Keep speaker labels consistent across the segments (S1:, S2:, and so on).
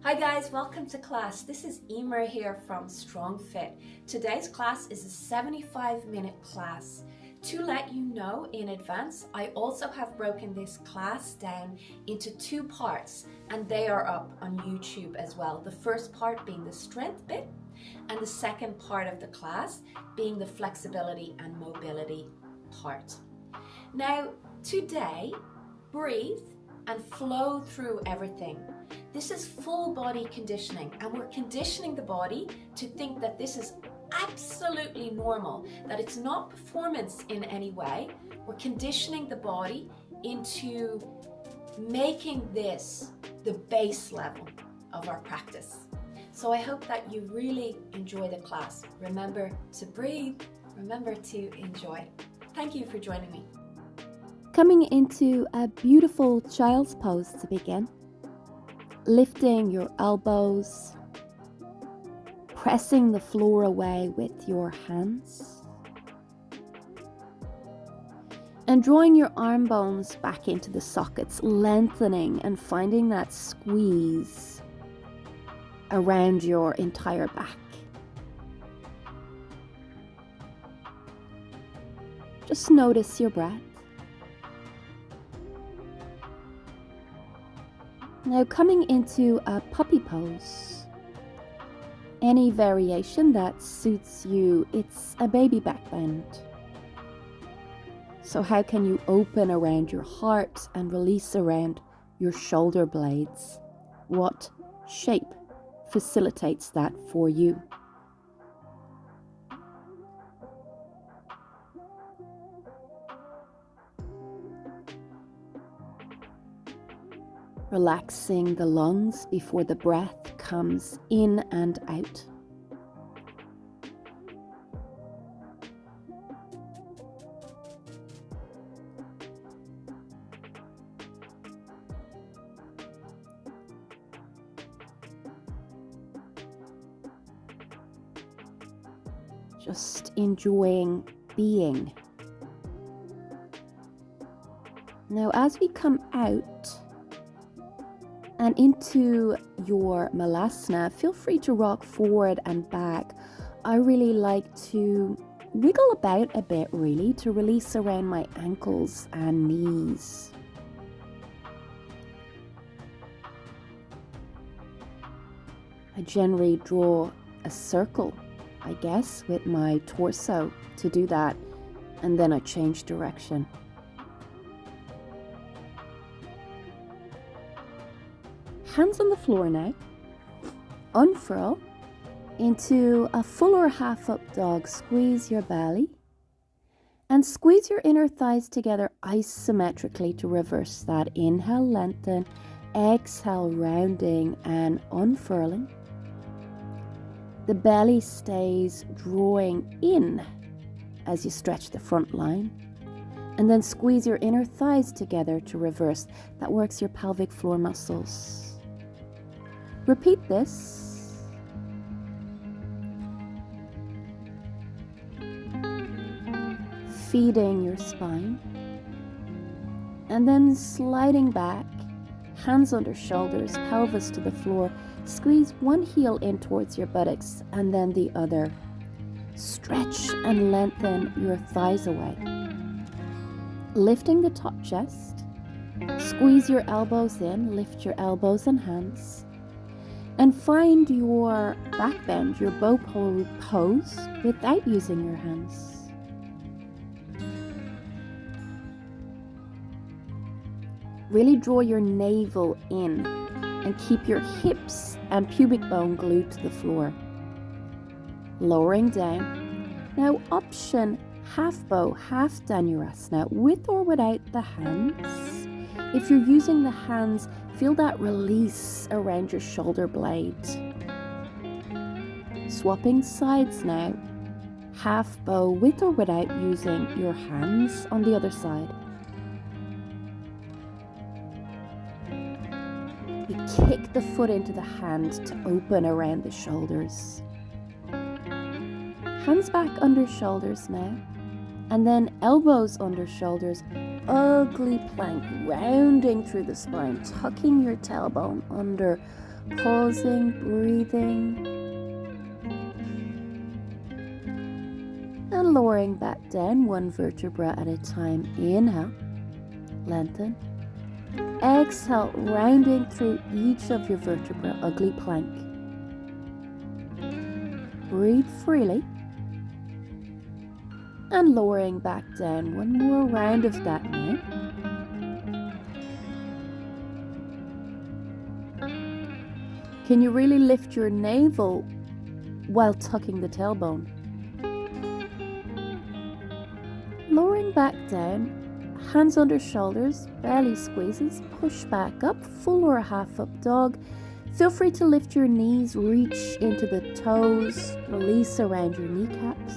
S1: Hi guys, welcome to class. This is Emer here from Strong Fit. Today's class is a 75-minute class. To let you know in advance, I also have broken this class down into two parts and they are up on YouTube as well. The first part being the strength bit and the second part of the class being the flexibility and mobility part. Now, today, breathe and flow through everything. This is full body conditioning, and we're conditioning the body to think that this is absolutely normal, that it's not performance in any way. We're conditioning the body into making this the base level of our practice. So I hope that you really enjoy the class. Remember to breathe, remember to enjoy. Thank you for joining me.
S2: Coming into a beautiful child's pose to begin. Lifting your elbows, pressing the floor away with your hands, and drawing your arm bones back into the sockets, lengthening and finding that squeeze around your entire back. Just notice your breath. Now coming into a puppy pose. Any variation that suits you, it's a baby back bend. So how can you open around your heart and release around your shoulder blades? What shape facilitates that for you? Relaxing the lungs before the breath comes in and out. Just enjoying being. Now, as we come out and into your Malasana, feel free to rock forward and back. I really like to wiggle about a bit, really, to release around my ankles and knees. I generally draw a circle, I guess, with my torso to do that, and then I change direction. Hands on the floor now. Unfurl into a full or half up dog. Squeeze your belly and squeeze your inner thighs together isometrically to reverse that. Inhale, lengthen. Exhale, rounding and unfurling. The belly stays drawing in as you stretch the front line. And then squeeze your inner thighs together to reverse. That works your pelvic floor muscles. Repeat this. Feeding your spine. And then sliding back, hands under shoulders, pelvis to the floor. Squeeze one heel in towards your buttocks and then the other. Stretch and lengthen your thighs away. Lifting the top chest. Squeeze your elbows in, lift your elbows and hands. And find your back bend, your bow pose, without using your hands. Really draw your navel in and keep your hips and pubic bone glued to the floor. Lowering down. Now option half bow, half Dhanurasana, with or without the hands. If you're using the hands, feel that release around your shoulder blades. Swapping sides now. Half bow with or without using your hands on the other side. You kick the foot into the hand to open around the shoulders. Hands back under shoulders now. And then elbows under shoulders, ugly plank, rounding through the spine, tucking your tailbone under, pausing, breathing, and lowering back down one vertebra at a time. Inhale, lengthen. Exhale, rounding through each of your vertebrae, ugly plank. Breathe freely. And lowering back down. One more round of that now. Can you really lift your navel while tucking the tailbone? Lowering back down, hands under shoulders, belly squeezes, push back up, full or half up dog. Feel free to lift your knees, reach into the toes, release around your kneecaps.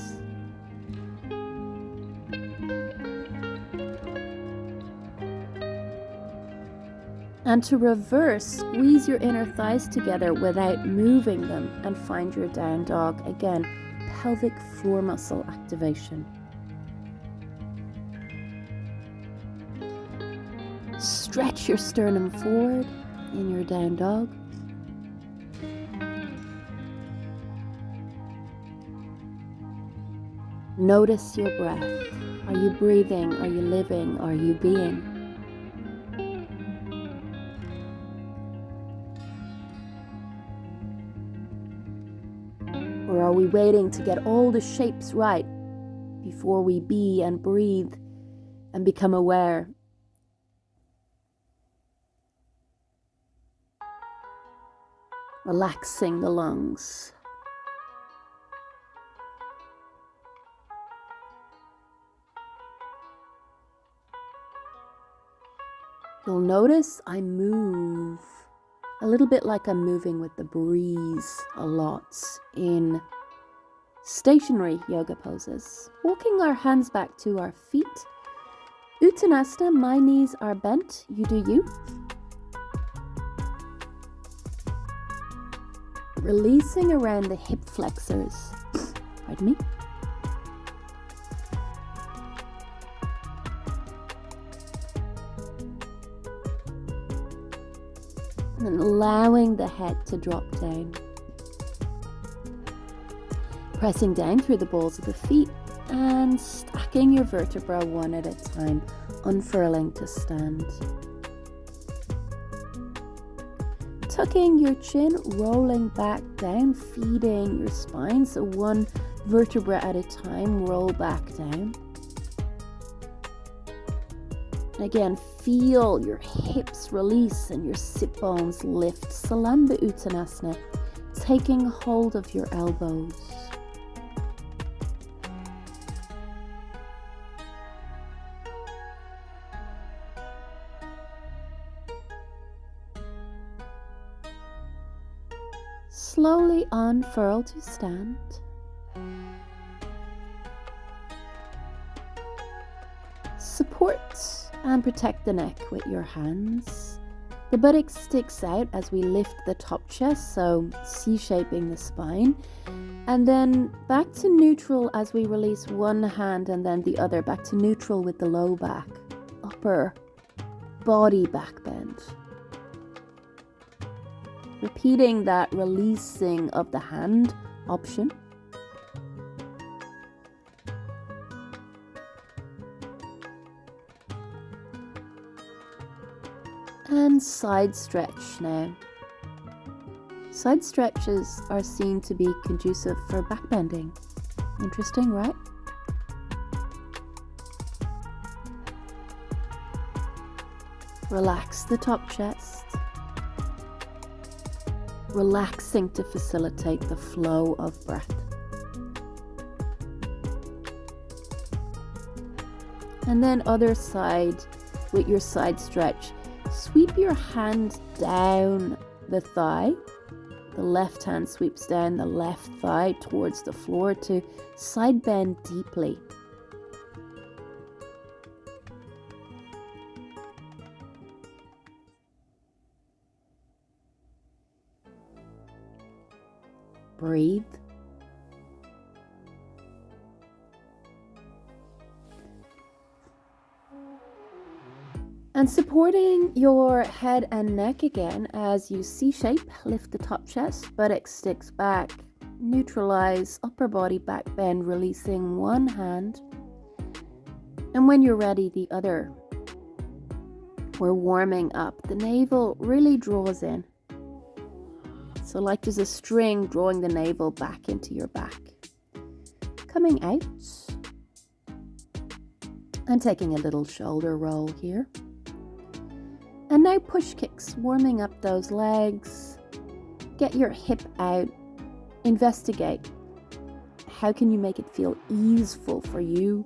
S2: And to reverse, squeeze your inner thighs together without moving them and find your down dog. Again, pelvic floor muscle activation. Stretch your sternum forward in your down dog. Notice your breath. Are you breathing? Are you living? Are you being? Or are we waiting to get all the shapes right before we be and breathe and become aware? Relaxing the lungs. You'll notice I move a little bit like I'm moving with the breeze a lot in stationary yoga poses. Walking our hands back to our feet. Uttanasana, my knees are bent, you do you. Releasing around the hip flexors. Pardon me. And allowing the head to drop down. Pressing down through the balls of the feet and stacking your vertebra one at a time, unfurling to stand. Tucking your chin, rolling back down, feeding your spine, so one vertebra at a time, roll back down. Again, feel your hips release and your sit bones lift. Salamba Uttanasana, taking hold of your elbows. Slowly unfurl to stand. Support and protect the neck with your hands. The buttock sticks out as we lift the top chest, so C-shaping the spine. And then back to neutral as we release one hand and then the other. Back to neutral with the low back. Upper body back bend. Repeating that releasing of the hand option. And side stretch now. Side stretches are seen to be conducive for back bending. Interesting, right? Relax the top chest. Relaxing to facilitate the flow of breath. And then other side with your side stretch. Sweep your hand down the thigh. The left hand sweeps down the left thigh towards the floor to side bend deeply. Breathe. And supporting your head and neck again as you C-shape, lift the top chest, buttocks sticks back, neutralize upper body back bend, releasing one hand. And when you're ready, the other. We're warming up. The navel really draws in. So like there's a string drawing the navel back into your back. Coming out. And taking a little shoulder roll here. And now push kicks, warming up those legs. Get your hip out. Investigate. How can you make it feel easeful for you?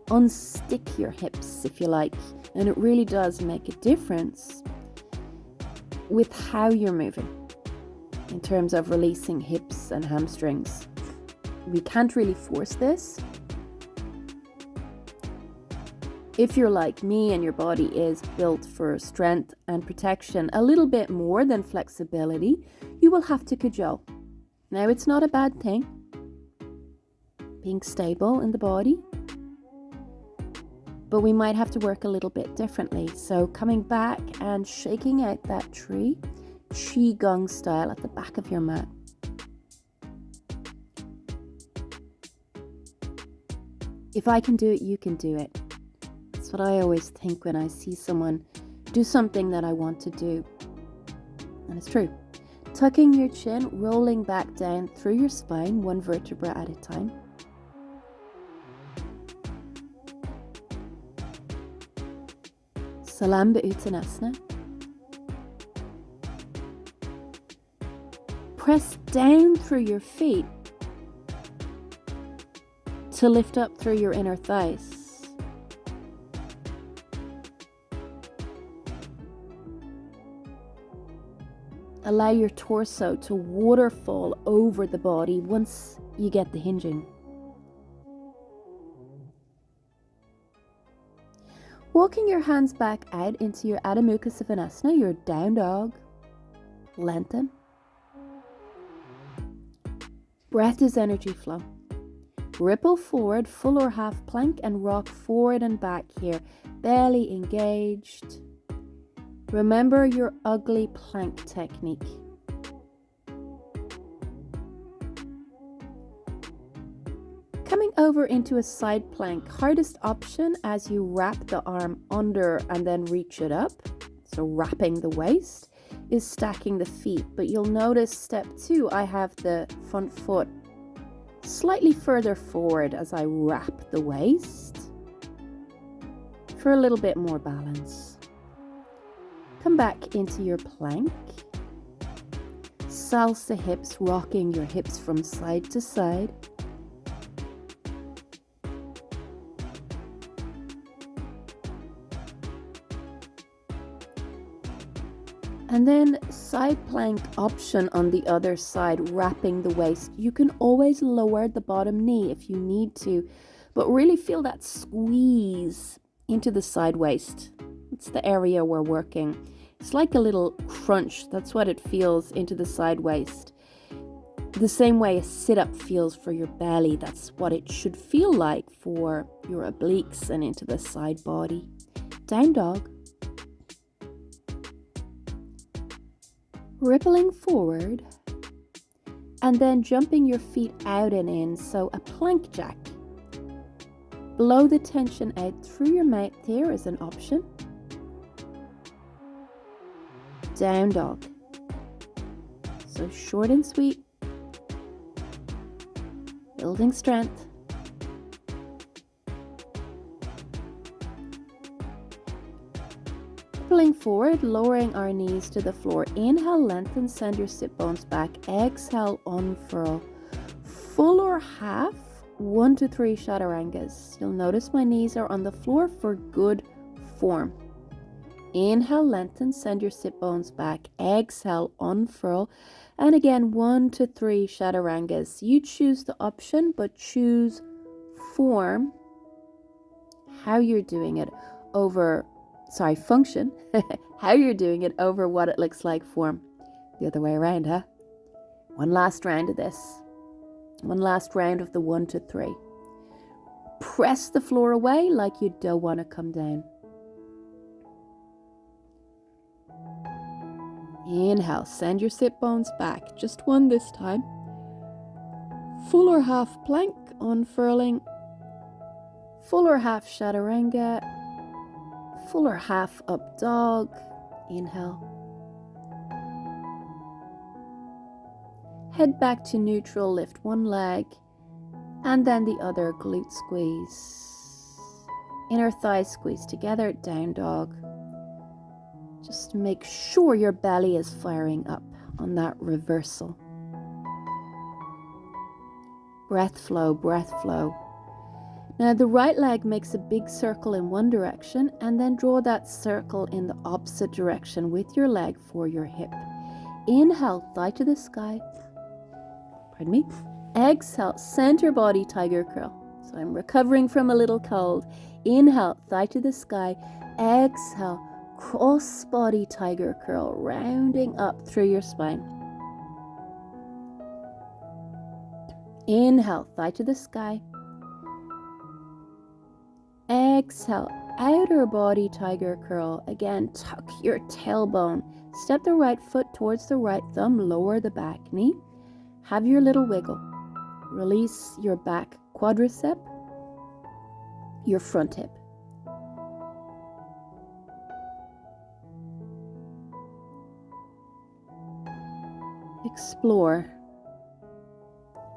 S2: Unstick your hips if you like. And it really does make a difference with how you're moving in terms of releasing hips and hamstrings. We can't really force this. If you're like me and your body is built for strength and protection a little bit more than flexibility, you will have to cajole. Now, it's not a bad thing, being stable in the body, but we might have to work a little bit differently. So coming back and shaking out that tree, Qigong style at the back of your mat. If I can do it, you can do it. That's what I always think when I see someone do something that I want to do. And it's true. Tucking your chin, rolling back down through your spine, one vertebra at a time. Salamba Uttanasana. Press down through your feet to lift up through your inner thighs. Allow your torso to waterfall over the body once you get the hinging. Walking your hands back out into your Adho Mukha Svanasana, your down dog. Lengthen. Breath is energy flow. Ripple forward, full or half plank, and rock forward and back here. Belly engaged. Remember your ugly plank technique. Coming over into a side plank, hardest option as you wrap the arm under and then reach it up. So wrapping the waist is stacking the feet, but you'll notice step 2, I have the front foot slightly further forward as I wrap the waist for a little bit more balance. Come back into your plank. Salsa hips, rocking your hips from side to side. And then side plank option on the other side, wrapping the waist. You can always lower the bottom knee if you need to, but really feel that squeeze into the side waist. It's the area we're working. It's like a little crunch. That's what it feels into the side waist. The same way a sit-up feels for your belly. That's what it should feel like for your obliques and into the side body. Down dog. Rippling forward. And then jumping your feet out and in. So a plank jack. Blow the tension out through your mouth here is an option. Down dog. So short and sweet. Building strength. Pulling forward, lowering our knees to the floor. Inhale, lengthen, send your sit bones back. Exhale, unfurl. Full or half, 1 to 3 chaturangas. You'll notice my knees are on the floor for good form. Inhale, lengthen, send your sit bones back. Exhale, unfurl. And again, 1 to 3 chaturangas. You choose the option, but choose form, how you're doing it over, function, how you're doing it over what it looks like form. The other way around, huh? One last round of this. One last round of the 1 to 3. Press the floor away like you don't want to come down. Inhale, send your sit bones back. Just one this time. Full or half plank, unfurling. Full or half chaturanga. Full or half up dog. Inhale. Head back to neutral, lift one leg. And then the other, glute squeeze. Inner thighs squeeze together, down dog. Just make sure your belly is firing up on that reversal. Breath flow, breath flow. Now the right leg makes a big circle in one direction and then draw that circle in the opposite direction with your leg for your hip. Inhale, thigh to the sky. Pardon me. Exhale, center body tiger curl. So I'm recovering from a little cold. Inhale, thigh to the sky. Exhale, cross body tiger curl, rounding up through your spine. Inhale, thigh to the sky. Exhale, outer body tiger curl. Again, tuck your tailbone. Step the right foot towards the right thumb, lower the back knee. Have your little wiggle. Release your back quadricep, your front hip. Explore.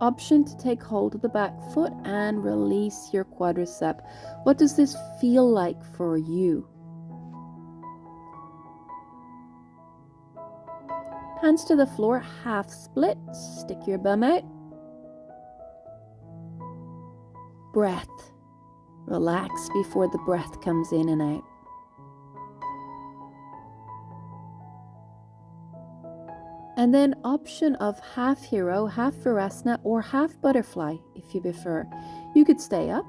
S2: Option to take hold of the back foot and release your quadricep. What does this feel like for you? Hands to the floor, half split. Stick your bum out. Breath. Relax before the breath comes in and out. And then option of half hero, half virasana, or half butterfly if you prefer. You could stay up,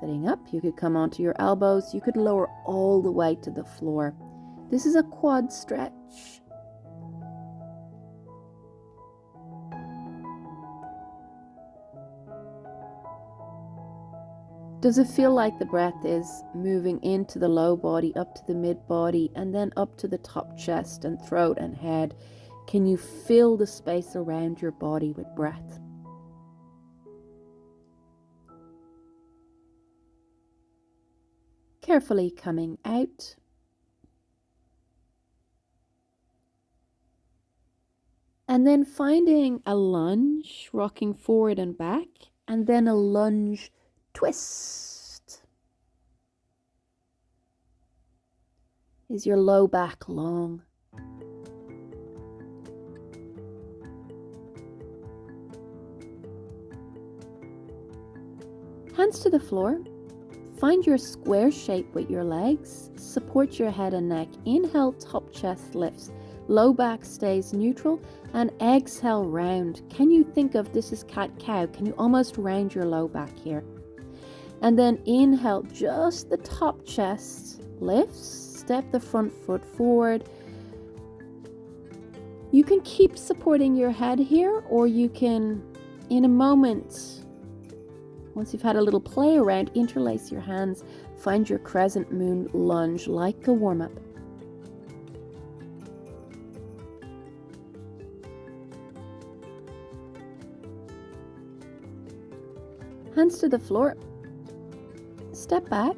S2: sitting up. You could come onto your elbows. You could lower all the way to the floor. This is a quad stretch. Does it feel like the breath is moving into the low body, up to the mid body, and then up to the top chest and throat and head? Can you fill the space around your body with breath? Carefully coming out. And then finding a lunge, rocking forward and back, and then a lunge twist. Is your low back long? Hands to the floor. Find your square shape with your legs. Support your head and neck. Inhale, top chest lifts. Low back stays neutral. And exhale, round. Can you think of this is cat-cow? Can you almost round your low back here? And then inhale, just the top chest lifts. Step the front foot forward. You can keep supporting your head here, or you can, in a moment, once you've had a little play around, interlace your hands. Find your crescent moon lunge like a warm-up. Hands to the floor. Step back.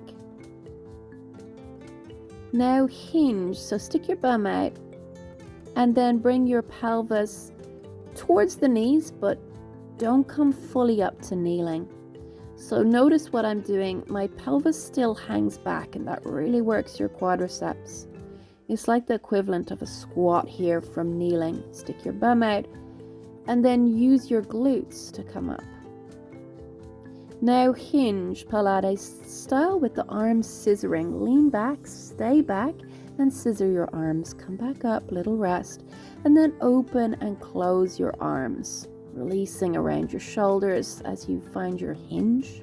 S2: Now hinge. So stick your bum out and then bring your pelvis towards the knees, but don't come fully up to kneeling. So notice what I'm doing. My pelvis still hangs back, and that really works your quadriceps. It's like the equivalent of a squat here from kneeling. Stick your bum out and then use your glutes to come up. Now hinge Pilates style with the arms scissoring. Lean back, stay back, and scissor your arms. Come back up, little rest, and then open and close your arms. Releasing around your shoulders as you find your hinge.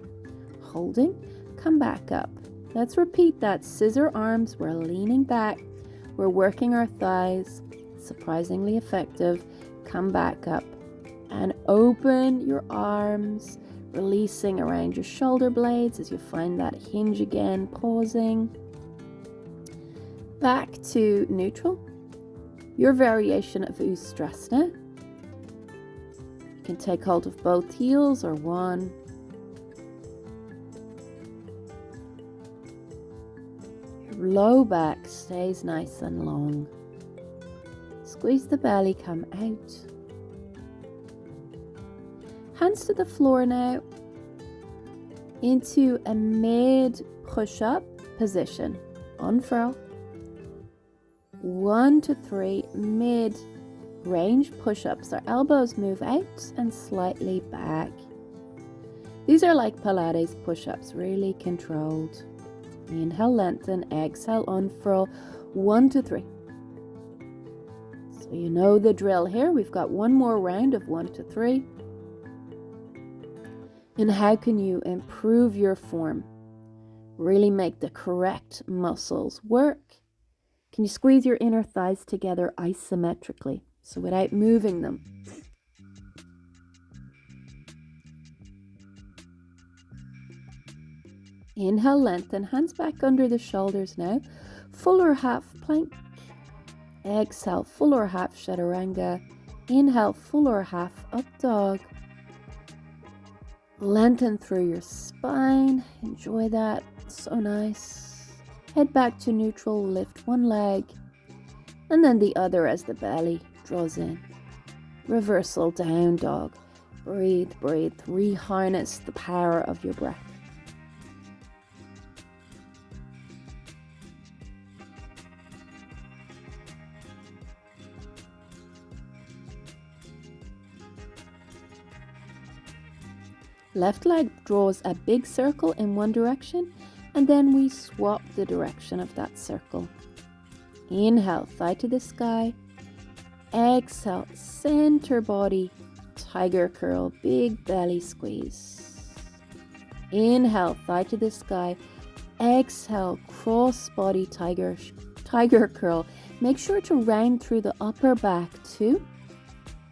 S2: Holding, come back up. Let's repeat that. Scissor arms, we're leaning back. We're working our thighs. Surprisingly effective. Come back up and open your arms. Releasing around your shoulder blades as you find that hinge again. Pausing. Back to neutral. your variation of Ustrasana. You can take hold of both heels or one. Your low back stays nice and long. Squeeze the belly, come out. Hands to the floor now, into a mid push-up position. Unfurl. 1 to 3 mid range push-ups. Our elbows move out and slightly back. These are like Pilates push-ups, really controlled. Inhale, lengthen, exhale, unfurl. 1 to 3. So you know the drill here. We've got one more round of 1 to 3. And how can you improve your form? Really make the correct muscles work. Can you squeeze your inner thighs together isometrically, so without moving them? Inhale, lengthen, hands back under the shoulders now. Full or half plank. Exhale, full or half chaturanga. Inhale, full or half up dog. Lengthen through your spine. Enjoy that. So nice. Head back to neutral. Lift one leg and then the other as the belly draws in. Reversal down dog. Breathe, breathe. Reharness the power of your breath. Left leg draws a big circle in one direction, and then we swap the direction of that circle. Inhale, thigh to the sky. Exhale, center body, tiger curl, big belly squeeze. Inhale, thigh to the sky. Exhale, cross body, tiger curl. Make sure to round through the upper back too,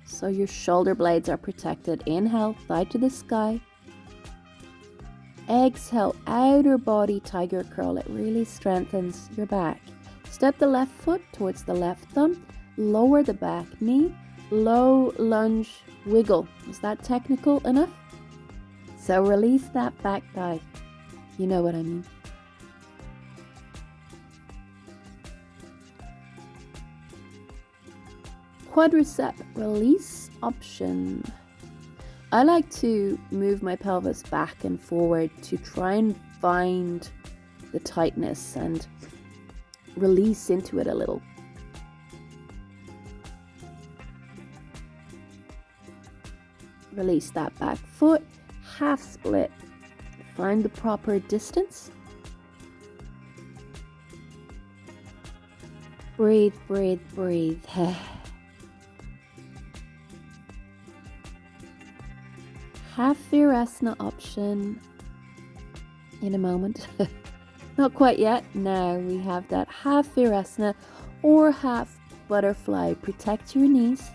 S2: so your shoulder blades are protected. Inhale, thigh to the sky. Exhale, outer body tiger curl. It really strengthens your back. Step the left foot towards the left thumb. Lower the back knee. Low lunge wiggle. Is that technical enough? So release that back thigh. You know what I mean. Quadricep release option. I like to move my pelvis back and forward to try and find the tightness and release into it a little. Release that back foot, half split. Find the proper distance. Breathe, breathe, breathe. Half Virasana option in a moment. Not quite yet. Now we have that half Virasana or half butterfly. Protect your knees.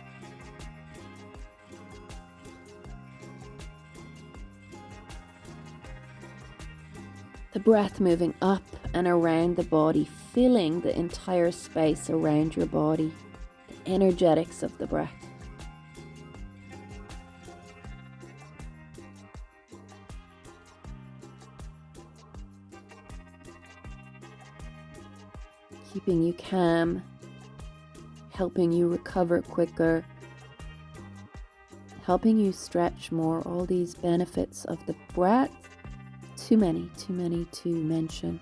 S2: The breath moving up and around the body, filling the entire space around your body. The energetics of the breath. Keeping you calm, helping you recover quicker, helping you stretch more. All these benefits of the breath. Too many to mention.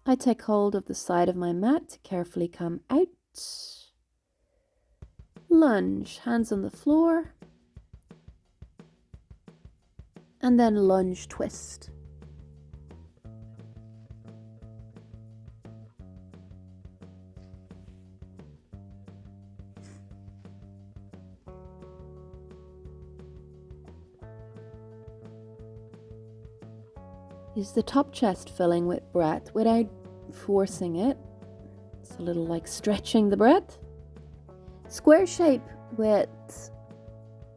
S2: I take hold of the side of my mat to carefully come out. Lunge, hands on the floor. And then lunge twist. Is the top chest filling with breath without forcing it? It's a little like stretching the breath. Square shape with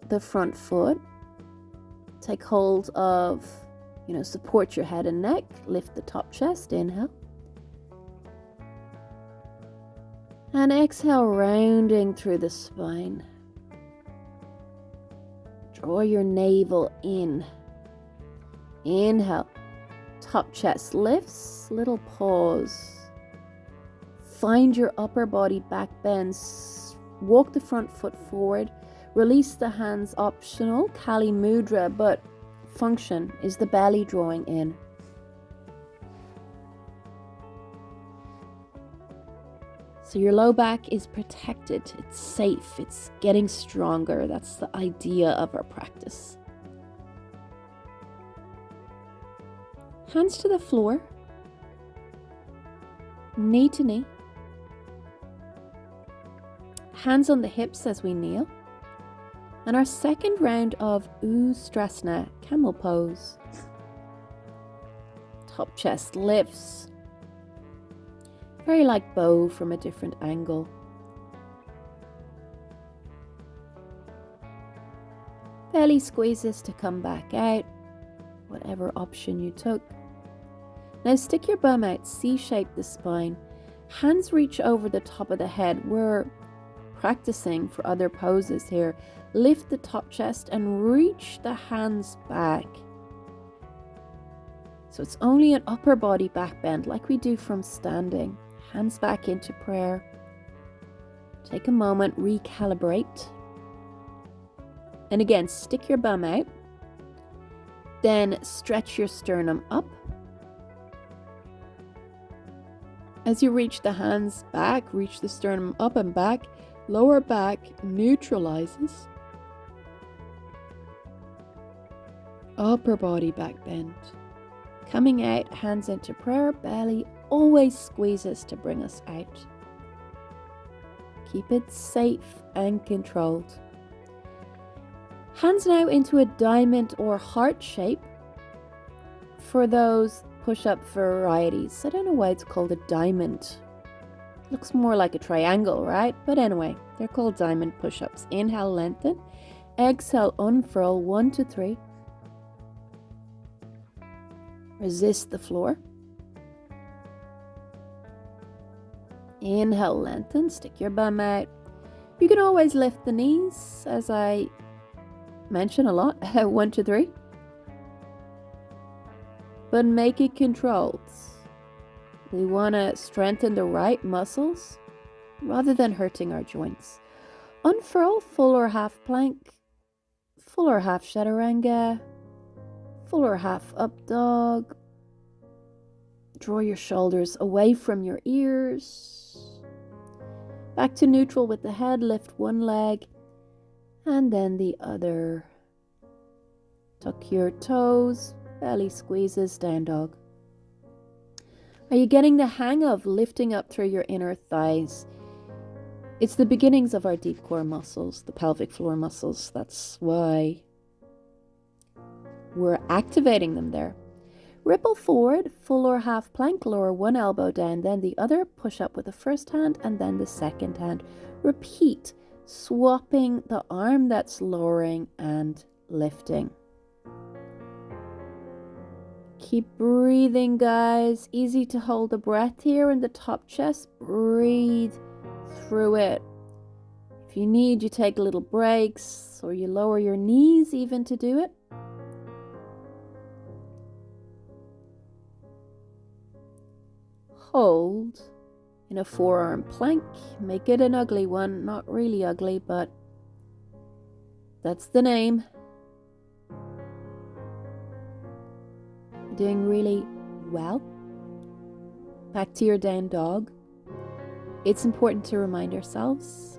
S2: the front foot. Take hold of Support your head and neck. Lift the top chest. Inhale. And exhale, rounding through the spine. Draw your navel in. Inhale. Top chest lifts. Little pause. Find your upper body back bends. Walk the front foot forward. Release the hands, optional. Kali Mudra, but function is the belly drawing in. So your low back is protected. It's safe. It's getting stronger. That's the idea of our practice. Hands to the floor. Knee to knee. Hands on the hips as we kneel. And our second round of Ustrasana, camel pose. Top chest lifts. Very like bow from a different angle. Belly squeezes to come back out, whatever option you took. Now stick your bum out, C-shape the spine. Hands reach over the top of the head. We're practicing for other poses here. Lift the top chest and reach the hands back. So it's only an upper body back bend like we do from standing. Hands back into prayer. Take a moment, recalibrate. And again, stick your bum out. Then stretch your sternum up. As you reach the hands back, reach the sternum up and back. Lower back neutralizes. Upper body back bend. Coming out, hands into prayer. Belly always squeezes to bring us out. Keep it safe and controlled. Hands now into a diamond or heart shape for those push-up varieties. I don't know why it's called a diamond. Looks more like a triangle, right? But anyway, they're called diamond push-ups. Inhale, lengthen. Exhale, unfurl. 1 to 3. Resist the floor. Inhale, lengthen. Stick your bum out. You can always lift the knees, as I mention a lot. 1 to 3. But make it controlled. We want to strengthen the right muscles rather than hurting our joints. Unfurl, full or half plank, full or half chaturanga, full or half up dog. Draw your shoulders away from your ears. Back to neutral with the head. Lift one leg and then the other. Tuck your toes. Belly squeezes, down dog. Are you getting the hang of lifting up through your inner thighs? It's the beginnings of our deep core muscles, the pelvic floor muscles. That's why we're activating them there. Ripple forward, full or half plank, lower one elbow down, then the other. Push up with the first hand and then the second hand. Repeat, swapping the arm that's lowering and lifting. Keep breathing, guys. Easy to hold the breath here in the top chest. Breathe through it. If you need, you take little breaks or you lower your knees even to do it. Hold in a forearm plank. Make it an ugly one. Not really ugly, but that's the name. Doing really well. Back to your down dog. It's important to remind ourselves.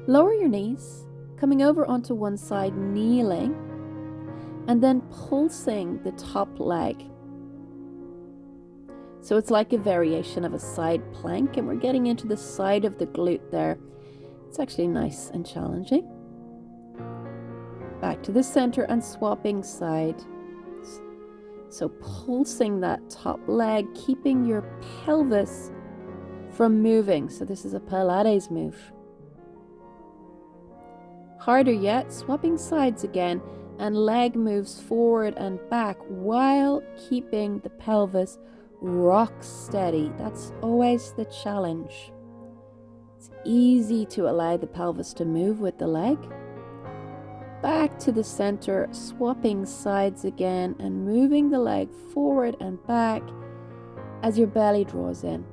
S2: Lower your knees, coming over onto one side, kneeling, and then pulsing the top leg. So it's like a variation of a side plank, and we're getting into the side of the glute there. It's actually nice and challenging. Back to the center and swapping side. So pulsing that top leg, keeping your pelvis from moving. So this is a Pilates move. Harder yet, swapping sides again and leg moves forward and back while keeping the pelvis rock steady. That's always the challenge. It's easy to allow the pelvis to move with the leg. Back to the center, swapping sides again and moving the leg forward and back as your belly draws in.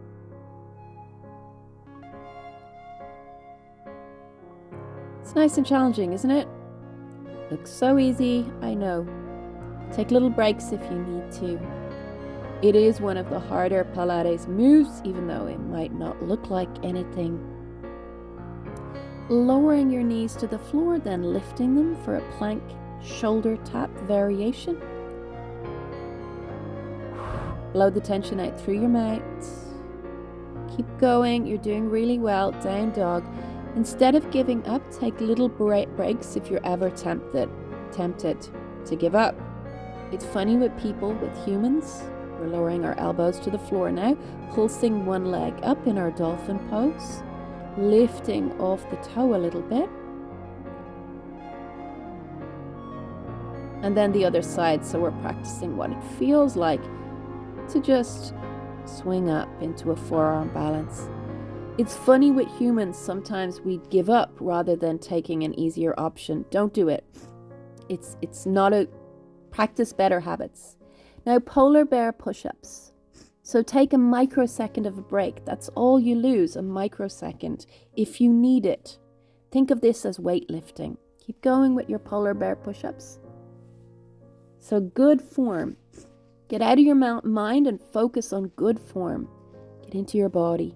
S2: It's nice and challenging, isn't it? Looks so easy, I know. Take little breaks if you need to. It is one of the harder Pilates moves, even though it might not look like anything. Lowering your knees to the floor, then lifting them for a plank shoulder tap variation. Blow the tension out through your mouth. Keep going, you're doing really well. Down dog. Instead of giving up, take little breaks if you're ever tempted to give up. It's funny with people, with humans. We're lowering our elbows to the floor now, pulsing one leg up in our dolphin pose, lifting off the toe a little bit. And then the other side, so we're practicing what it feels like to just swing up into a forearm balance. It's funny with humans, sometimes we give up rather than taking an easier option. Don't do it. It's not a practice better habits. Now, polar bear push-ups. So take a microsecond of a break. That's all you lose, a microsecond, if you need it. Think of this as weightlifting. Keep going with your polar bear push-ups. So good form. Get out of your mind and focus on good form. Get into your body.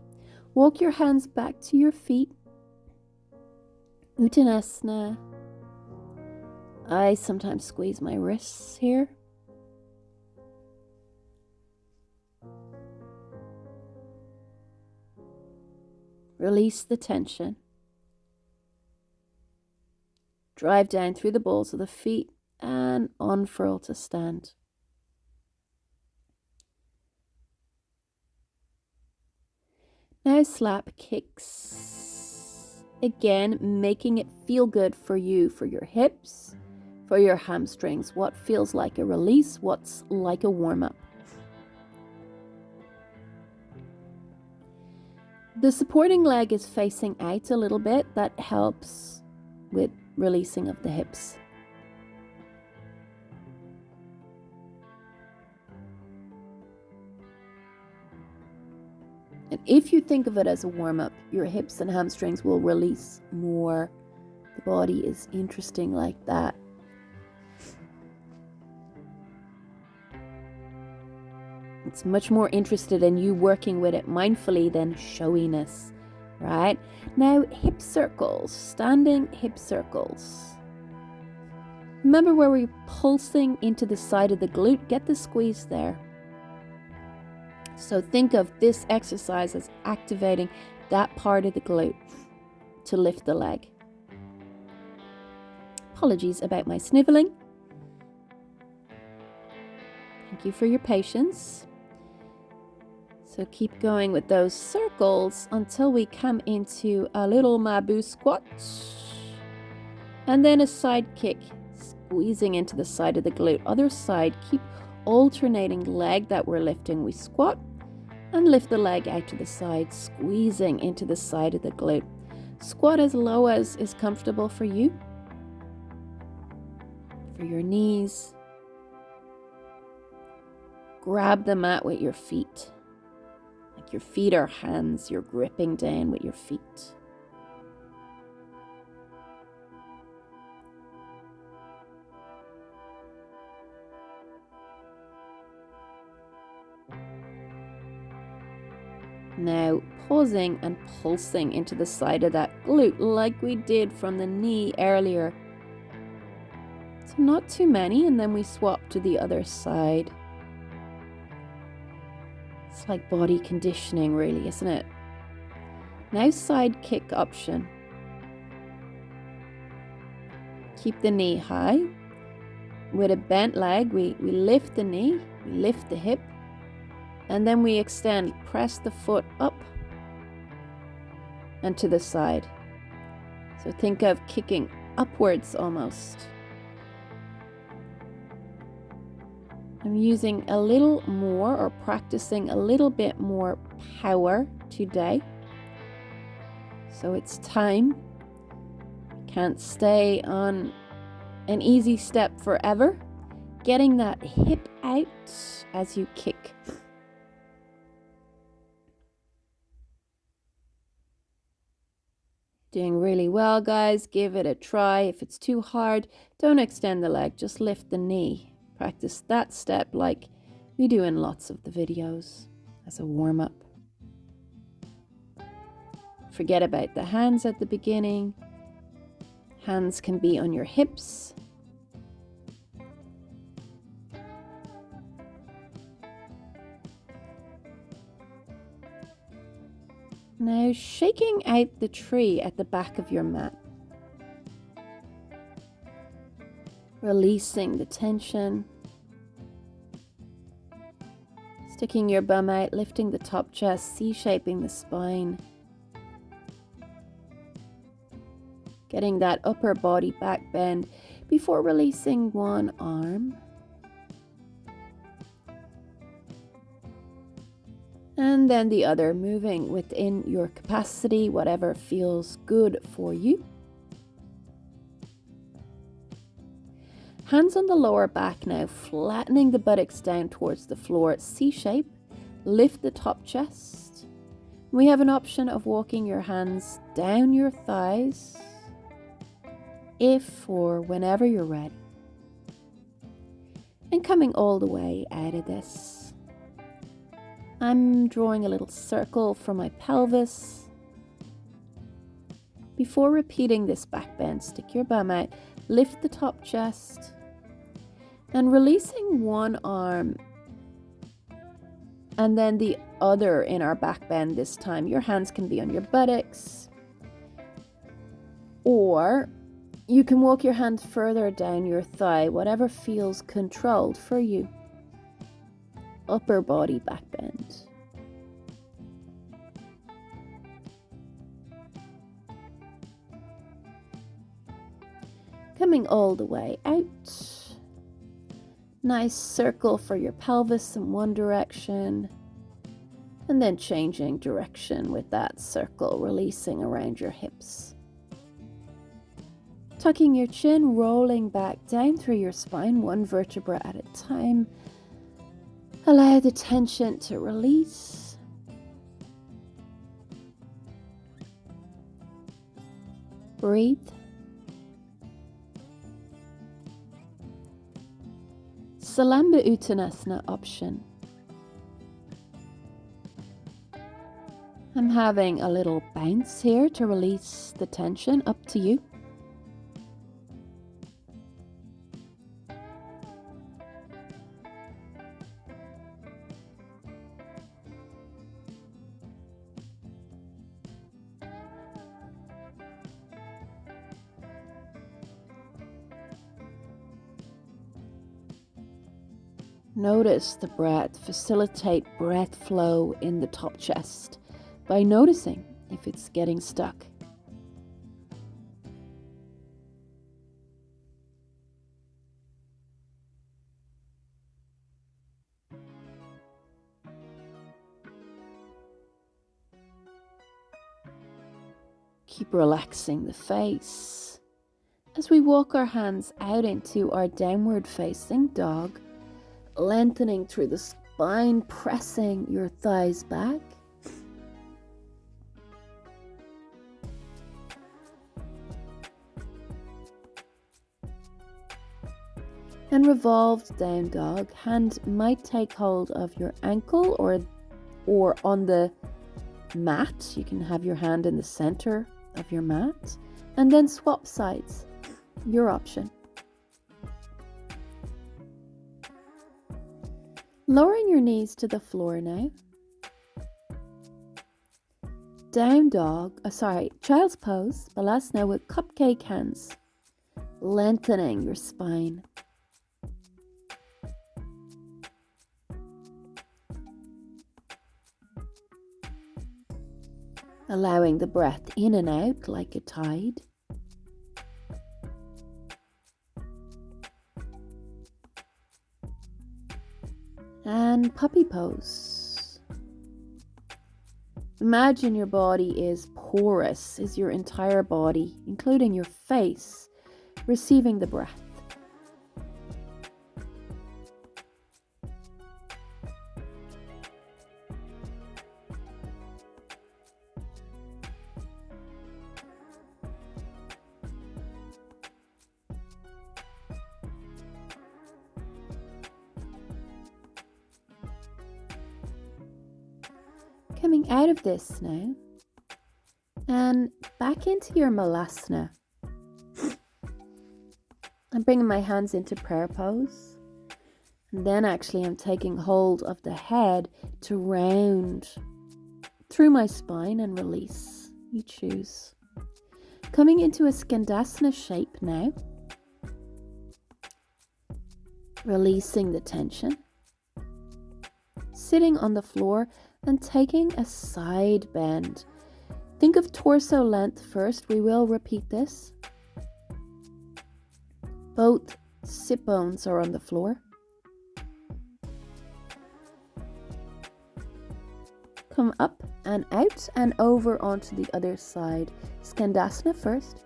S2: Walk your hands back to your feet. Uttanasana. I sometimes squeeze my wrists here. Release the tension. Drive down through the balls of the feet and unfurl to stand. Now slap kicks. Again, making it feel good for you, for your hips, for your hamstrings. What feels like a release, what's like a warm-up. The supporting leg is facing out a little bit. That helps with releasing of the hips. And if you think of it as a warm-up, your hips and hamstrings will release more. The body is interesting like that. It's much more interested in you working with it mindfully than showiness, right? Now, hip circles, standing hip circles. Remember where we're pulsing into the side of the glute? Get the squeeze there. So think of this exercise as activating that part of the glute to lift the leg. Apologies about my sniveling. Thank you for your patience. So keep going with those circles until we come into a little Mabu squat. And then a side kick, squeezing into the side of the glute. Other side, keep alternating leg that we're lifting. We squat and lift the leg out to the side, squeezing into the side of the glute. Squat as low as is comfortable for you, for your knees. Grab the mat with your feet. Like your feet are hands, you're gripping down with your feet. Now pausing and pulsing into the side of that glute like we did from the knee earlier. So not too many, and then we swap to the other side. It's like body conditioning really, isn't it? Now side kick option. Keep the knee high. With a bent leg, we lift the knee, we lift the hip. And then we extend, press the foot up and to the side. So think of kicking upwards almost. I'm using a little more or practicing a little bit more power today. So it's time. Can't stay on an easy step forever. Getting that hip out as you kick. Doing really well, guys. Give it a try. If it's too hard, don't extend the leg. Just lift the knee. Practice that step like we do in lots of the videos as a warm-up. Forget about the hands at the beginning. Hands can be on your hips. Now shaking out the tree at the back of your mat. Releasing the tension. Sticking your bum out, lifting the top chest, C-shaping the spine. Getting that upper body back bend before releasing one arm. And then the other, moving within your capacity, whatever feels good for you. Hands on the lower back now, flattening the buttocks down towards the floor, C-shape. Lift the top chest. We have an option of walking your hands down your thighs, if or whenever you're ready. And coming all the way out of this. I'm drawing a little circle for my pelvis. Before repeating this back bend, stick your bum out, lift the top chest, and releasing one arm and then the other in our back bend this time. Your hands can be on your buttocks, or you can walk your hand further down your thigh, whatever feels controlled for you. Upper body back bend. Coming all the way out. Nice circle for your pelvis in one direction. And then changing direction with that circle, releasing around your hips. Tucking your chin, rolling back down through your spine, one vertebra at a time. Allow the tension to release. Breathe. Salamba Uttanasana option. I'm having a little bounce here to release the tension, up to you. Notice the breath. Facilitate breath flow in the top chest by noticing if it's getting stuck. Keep relaxing the face. As we walk our hands out into our downward facing dog, lengthening through the spine, pressing your thighs back. And revolved down dog. Hand might take hold of your ankle or on the mat. You can have your hand in the center of your mat. And then swap sides. Your option. Lowering your knees to the floor now. Down dog, child's pose, balasana with cupcake hands. Lengthening your spine. Allowing the breath in and out like a tide. and puppy pose. Imagine your body is porous, is your entire body, including your face, receiving the breath. Coming out of this now and back into your malasana. I'm bringing my hands into prayer pose, and then actually I'm taking hold of the head to round through my spine and release. You choose. Coming into a skandasana shape now, releasing the tension, sitting on the floor and taking a side bend. Think of torso length first. We will repeat this. Both sit bones are on the floor. Come up and out and over onto the other side. Skandasana first.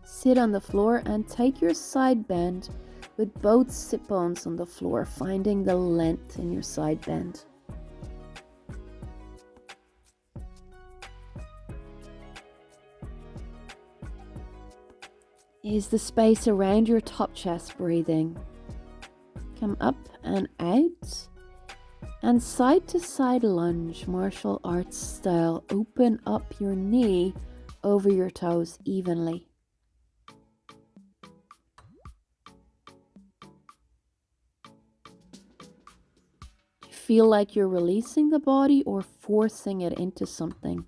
S2: Sit on the floor and take your side bend with both sit bones on the floor, finding the length in your side bend. Is the space around your top chest breathing? Come up and out. And side to side lunge, martial arts style. Open up your knee over your toes evenly. Feel like you're releasing the body or forcing it into something.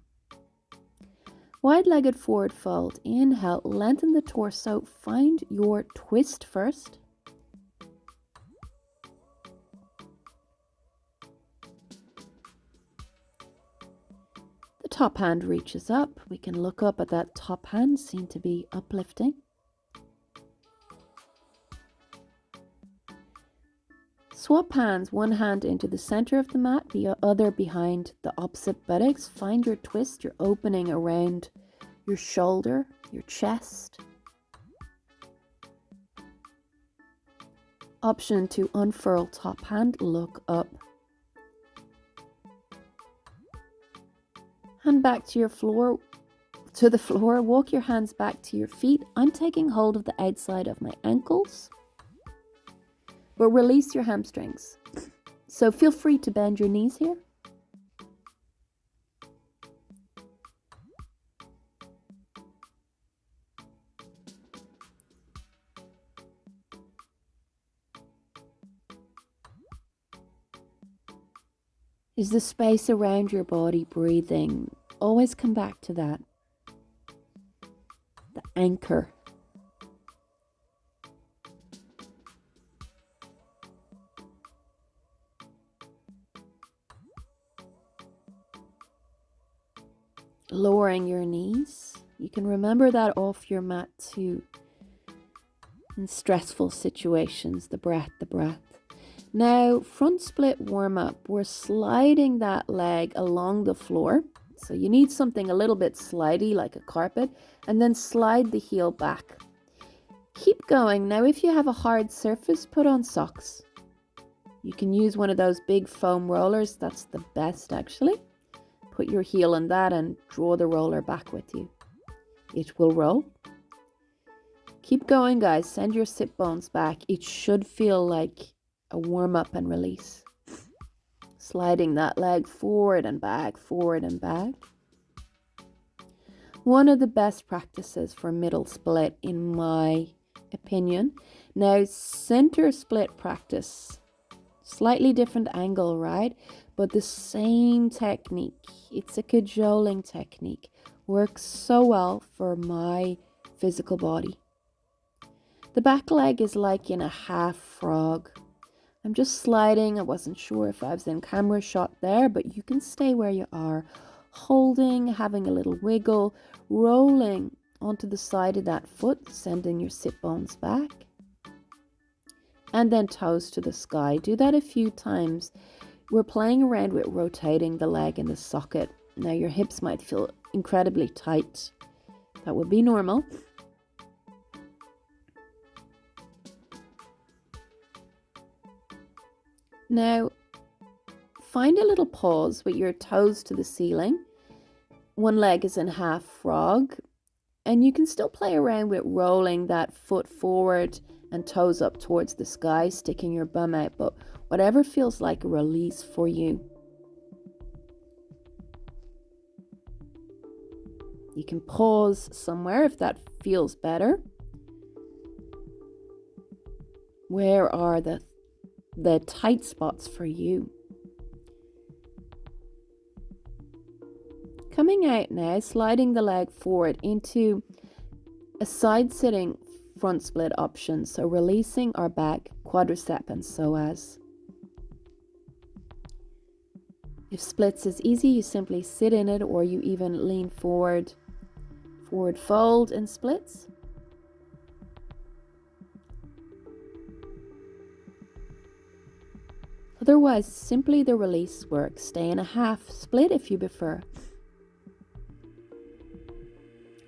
S2: Wide-legged forward fold. Inhale, lengthen the torso. Find your twist first. The top hand reaches up. We can look up at that top hand, seem to be uplifting. Swap hands, one hand into the center of the mat, the other behind the opposite buttocks. Find your twist, your opening around your shoulder, your chest. Option to unfurl top hand, look up. Hand back to the floor, walk your hands back to your feet. I'm taking hold of the outside of my ankles. But release your hamstrings. So feel free to bend your knees here. Is the space around your body breathing? Always come back to that. The anchor. Lowering your knees. You can remember that off your mat too. In stressful situations, the breath. Now, front split warm up. We're sliding that leg along the floor. So you need something a little bit slidey, like a carpet, and then slide the heel back. Keep going. Now, if you have a hard surface, put on socks. You can use one of those big foam rollers. That's the best, actually. Put your heel on that and draw the roller back with you. It will roll. Keep going, guys. Send your sit bones back. It should feel like a warm up and release. Sliding that leg forward and back, forward and back. One of the best practices for middle split, in my opinion. Now, center split practice. Slightly different angle, right? But the same technique. It's a cajoling technique. Works so well for my physical body. The back leg is like in a half frog. I'm just sliding. I wasn't sure if I was in camera shot there, but you can stay where you are. Holding, having a little wiggle, rolling onto the side of that foot, sending your sit bones back. And then toes to the sky. Do that a few times. We're playing around with rotating the leg in the socket. Now your hips might feel incredibly tight. That would be normal. Now, find a little pause with your toes to the ceiling. One leg is in half frog. And you can still play around with rolling that foot forward and toes up towards the sky, sticking your bum out, but whatever feels like a release for you. You can pause somewhere if that feels better. Where are the tight spots for you? Coming out now, sliding the leg forward into a side-sitting front split option. So releasing our back, quadricep and psoas. If splits is easy, you simply sit in it, or you even lean forward fold in splits. Otherwise, simply the release works. Stay in a half split if you prefer.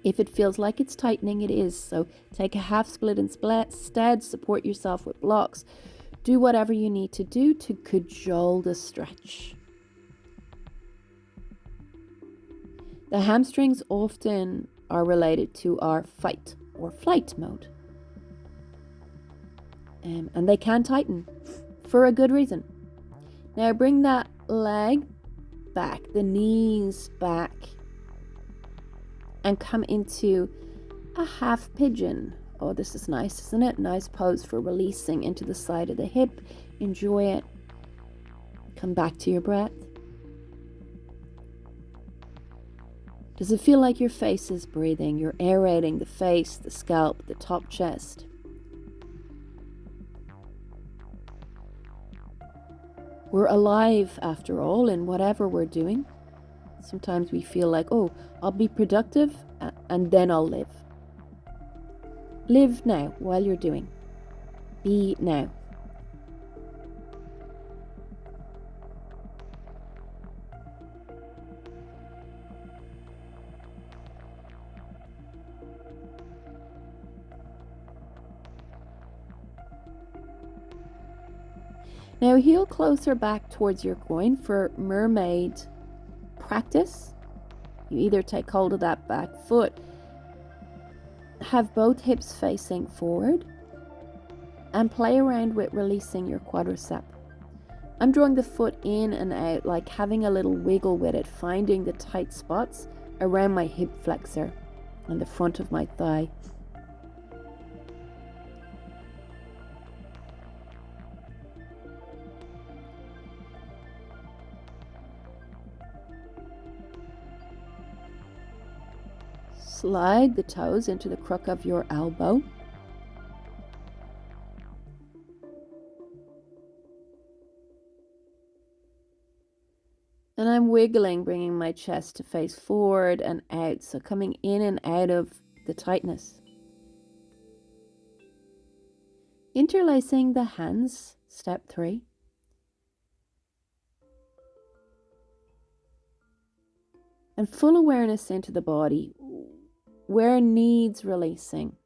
S2: If it feels like it's tightening, it is. So take a half split instead, support yourself with blocks. Do whatever you need to do to cajole the stretch. The hamstrings often are related to our fight or flight mode. And they can tighten for a good reason. Now bring that leg back, the knees back, and come into a half pigeon. Oh, this is nice, isn't it? Nice pose for releasing into the side of the hip. Enjoy it. Come back to your breath. Does it feel like your face is breathing? You're aerating the face, the scalp, the top chest. We're alive, after all, in whatever we're doing. Sometimes we feel like, oh, I'll be productive and then I'll live. Live now while you're doing. Be now. Now heel closer back towards your groin for mermaid practice. You either take hold of that back foot, have both hips facing forward, and play around with releasing your quadricep. I'm drawing the foot in and out, like having a little wiggle with it, finding the tight spots around my hip flexor and the front of my thigh. Slide the toes into the crook of your elbow. And I'm wiggling, bringing my chest to face forward and out, so coming in and out of the tightness. Interlacing the hands, step 3. And full awareness into the body, where needs releasing.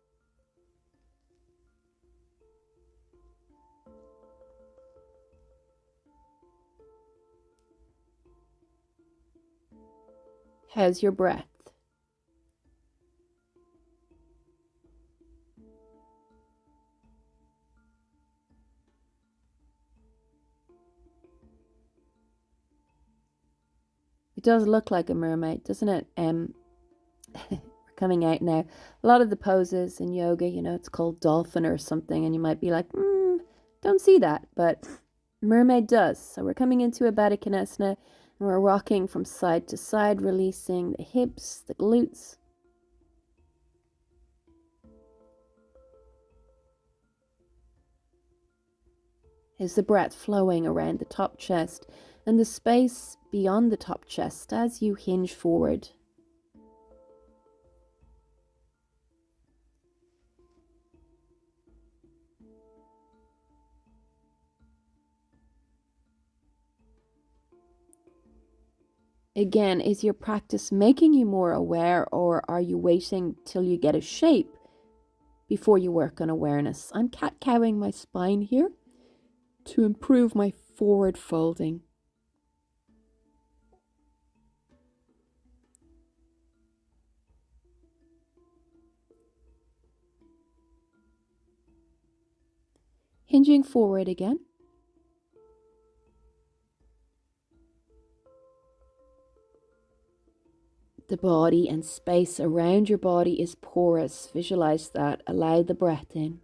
S2: How's your breath? It does look like a mermaid, doesn't it? We're coming out now. A lot of the poses in yoga, it's called dolphin or something, and you might be like, don't see that, but mermaid does. So we're coming into a Baddha Konasana, and we're rocking from side to side, releasing the hips, the glutes. Is the breath flowing around the top chest and the space beyond the top chest as you hinge forward? Again, is your practice making you more aware, or are you waiting till you get a shape before you work on awareness? I'm cat-cowing my spine here to improve my forward folding. Hinging forward again. The body and space around your body is porous. Visualize that. Allow the breath in.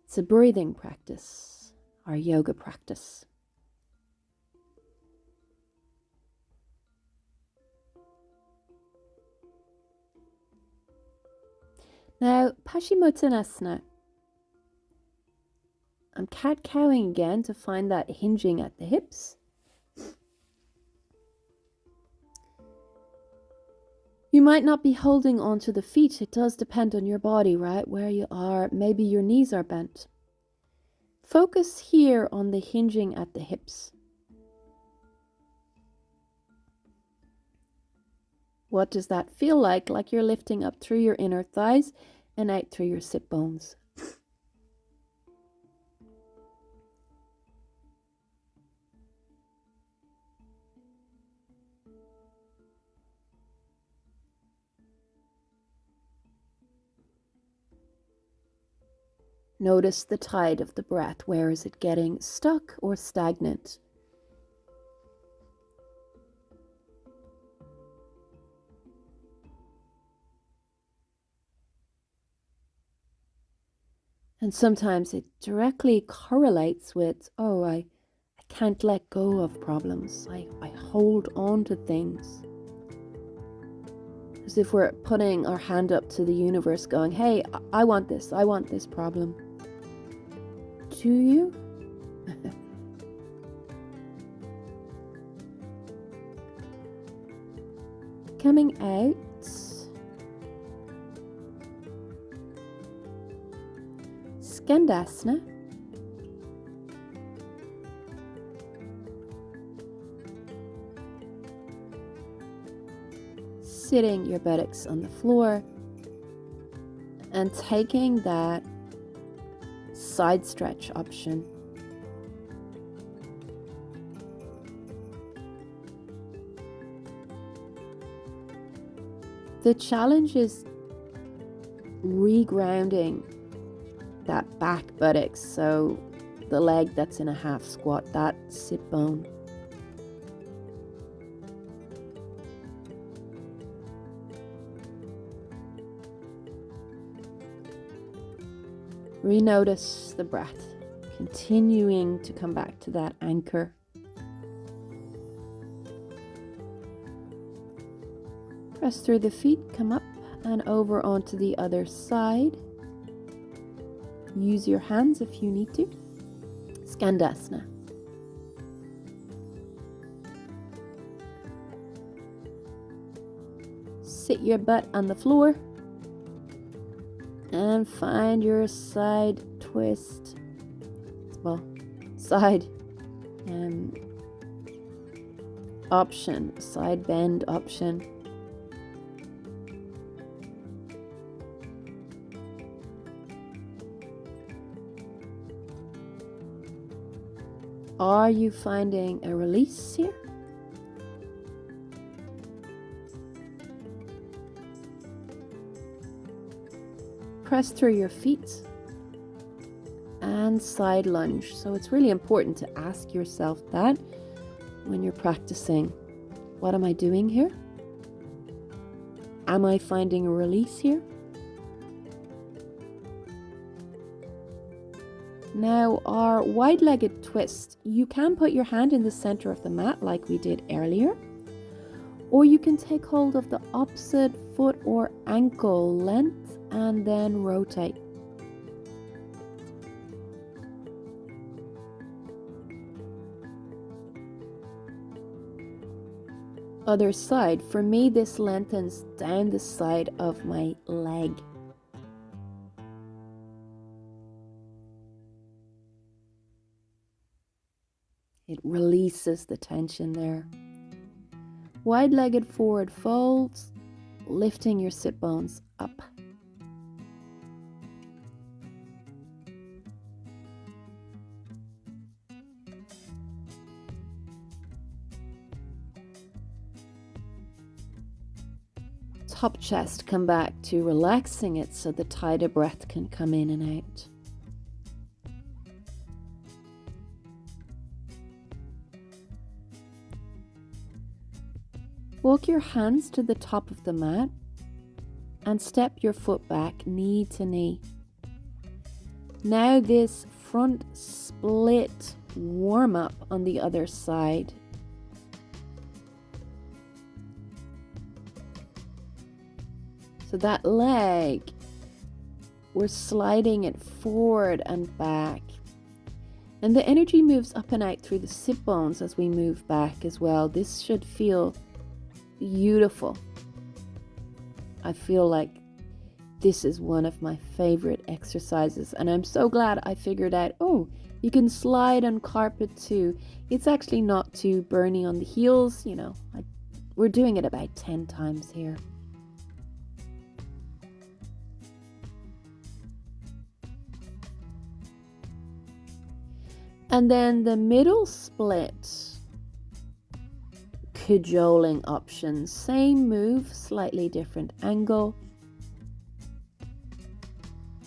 S2: It's a breathing practice, our yoga practice. Now, Paschimottanasana. I'm cat-cowing again to find that hinging at the hips. You might not be holding onto the feet. It does depend on your body, right? Where you are. Maybe your knees are bent. Focus here on the hinging at the hips. What does that feel like? Like you're lifting up through your inner thighs and out through your sit bones. Notice the tide of the breath. Where is it getting stuck or stagnant? And sometimes it directly correlates with, I can't let go of problems. I hold on to things. As if we're putting our hand up to the universe going, hey, I want this problem. Do you? Coming out. Skandasana. Sitting your buttocks on the floor and taking that side stretch option. The challenge is regrounding that back buttocks, so the leg that's in a half squat, that sit bone. Renotice the breath, continuing to come back to that anchor. Press through the feet, come up and over onto the other side. Use your hands if you need to. Skandasana. Sit your butt on the floor and find your side twist. Well, side option, side bend option. Are you finding a release here? Press through your feet and side lunge. So it's really important to ask yourself that when you're practicing. What am I doing here? Am I finding a release here? Now, our wide-legged twist, you can put your hand in the center of the mat like we did earlier, or you can take hold of the opposite foot or ankle length and then rotate. other side. For me, this lengthens down the side of my leg. It releases the tension there. Wide-legged forward folds, lifting your sit bones up. Top chest, come back to relaxing it so the tide of breath can come in and out. Walk your hands to the top of the mat and step your foot back knee to knee. Now this front split warm up on the other side. So that leg, we're sliding it forward and back. And the energy moves up and out through the sit bones as we move back as well. This should feel beautiful. I feel like this is one of my favorite exercises, and I'm so glad I figured out, oh, you can slide on carpet too. It's actually not too burny on the heels, you know. We're doing it about 10 times here. And then the middle split, cajoling options. Same move, slightly different angle.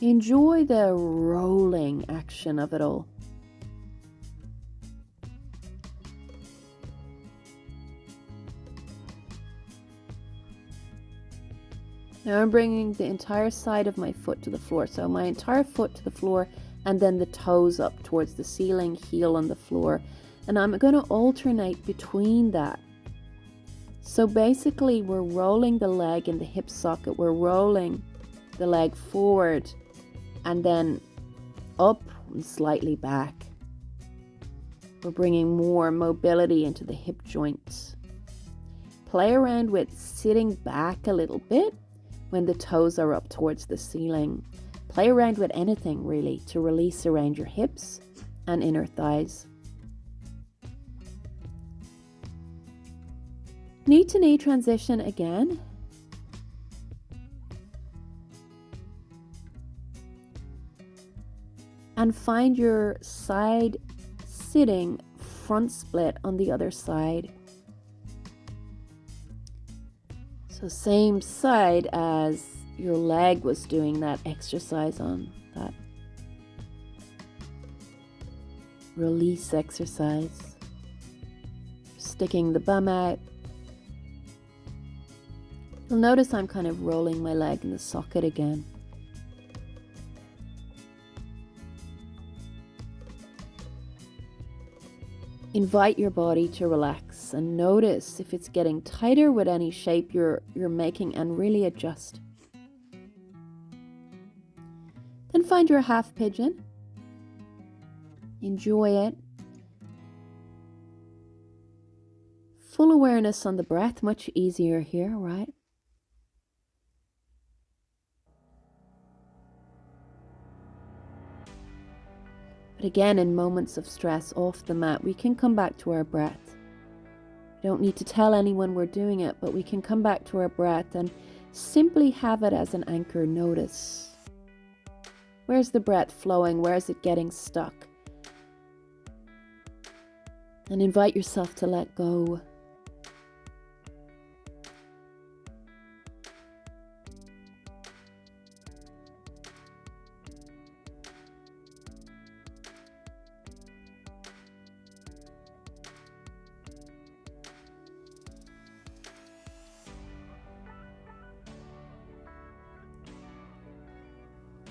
S2: Enjoy the rolling action of it all. Now I'm bringing the entire side of my foot to the floor. So my entire foot to the floor, and then the toes up towards the ceiling, heel on the floor. And I'm going to alternate between that. So basically we're rolling the leg in the hip socket. We're rolling the leg forward and then up and slightly back. We're bringing more mobility into the hip joints. Play around with sitting back a little bit when the toes are up towards the ceiling. Play around with anything really to release around your hips and inner thighs. Knee to knee transition again. And find your side sitting front split on the other side. So same side as your leg was doing that exercise on, that release exercise. Sticking the bum out. You'll notice I'm kind of rolling my leg in the socket again. Invite your body to relax and notice if it's getting tighter with any shape you're making, and really adjust. Then find your half pigeon. Enjoy it. Full awareness on the breath, much easier here, right? But again, in moments of stress off the mat, we can come back to our breath. We don't need to tell anyone we're doing it, but we can come back to our breath and simply have it as an anchor. Notice. Where's the breath flowing? Where is it getting stuck? And invite yourself to let go.